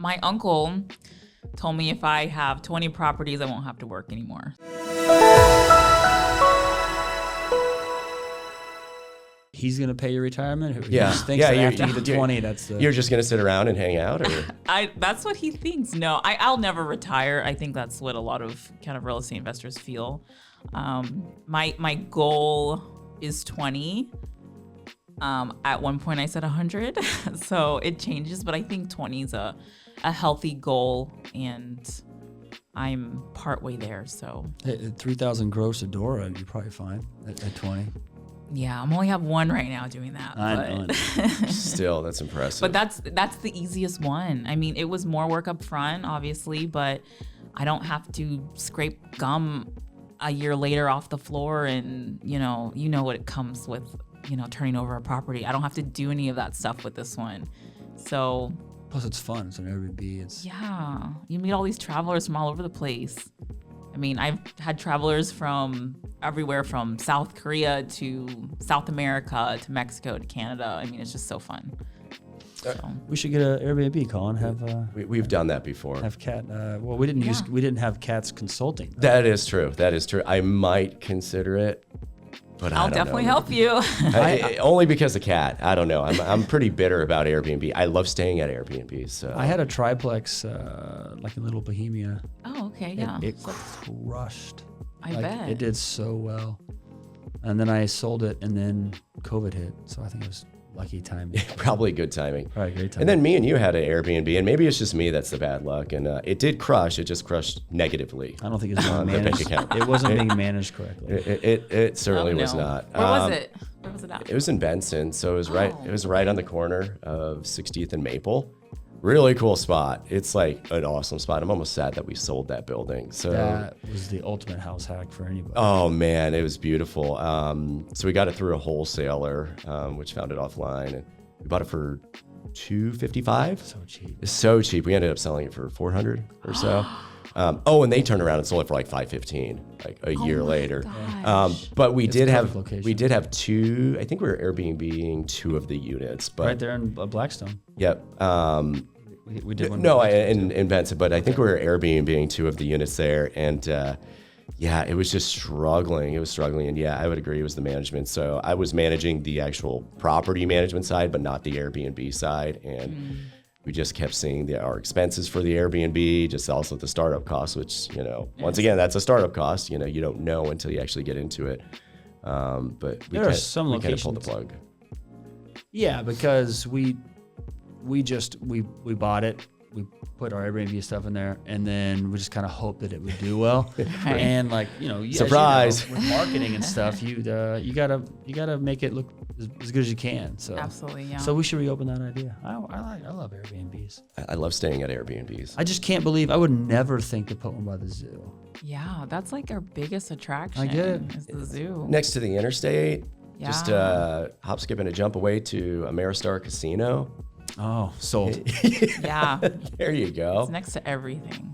My uncle told me if I have 20 properties, I won't have to work anymore. He's gonna pay your retirement? He Yeah. just thinks Yeah, that you're- after you get to 20, that's the... You're just going to sit around and hang out? Or? That's what he thinks. No, I'll never retire. I think that's what a lot of kind of real estate investors feel. My goal is 20. At one point I said 100, so it changes, but I think 20 is a healthy goal, and I'm partway there. So At 3,000 gross a door, you're probably fine at 20. yeah, I'm only have one right now doing that. I know. Still, that's impressive. But that's the easiest one. I mean, it was more work up front, obviously, but I don't have to scrape gum a year later off the floor, and you know what it comes with, turning over a property. I don't have to do any of that stuff with this one. So Plus, it's fun. It's an Airbnb. yeah, you meet all these travelers from all over the place. I mean, I've had travelers from everywhere from South Korea to South America to Mexico to Canada. I mean, it's just so fun. So. We should get an Airbnb, Colin. We've done that before. Have Kat. Well, we didn't have Kat's consulting. That is true. I might consider it, but I'll I don't definitely know. help you. Only because of Kat. I don't know. I'm pretty bitter about Airbnb. I love staying at Airbnb. So I had a triplex, like in Little Bohemia. Oh, okay, yeah. It crushed. I bet. It did so well. And then I sold it, and then COVID hit. So I think it was lucky timing. probably good timing. All right, great timing. And then me and you had an Airbnb, and maybe it's just me that's the bad luck. And it did crush. It just crushed negatively. I don't think it was being the bank managed. account. It wasn't being managed correctly. It certainly Oh, no. was not. Where was it? Where was it at? It was in Benson, so it was Oh. It was right on the corner of 60th and Maple. Really cool spot. It's like an awesome spot. I'm almost sad that we sold that building. So That was the ultimate house hack for anybody. oh man, it was beautiful. So we got it through a wholesaler, which found it offline, and we bought it for $255. So cheap. It's so cheap. We ended up selling it for $400 or so. And they turned around and sold it for like $515, like a year later. Gosh. But we did tough have location. two. I think we were Airbnbing two of the units. But Right there in Blackstone. yep. We did one. No, in Benson, but I think we were Airbnb two of the units there, and it was just struggling. It was struggling, and I would agree it was the management. So I was managing the actual property management side, but not the Airbnb side, and we just kept seeing our expenses for the Airbnb, just also the startup costs, which once again, that's a startup cost. You don't know until you actually get into it. But There are some we kind of pulled the locations- plug. Yeah, because we bought it. We put our Airbnb stuff in there, and then we just kind of hoped that it would do well. Right. And like as you know, Surprise. with marketing and stuff, you gotta make it look as good as you can. So Absolutely, yeah. So we should reopen that idea. I love Airbnbs. I love staying at Airbnbs. I just can't believe I would never think to put one by the zoo. Yeah, that's like our biggest attraction. I get it. Is the zoo. Next to the interstate, just Yeah. hop, skip, and a jump away to Ameristar Casino. Oh, sold. Yeah, There you go. it's next to everything.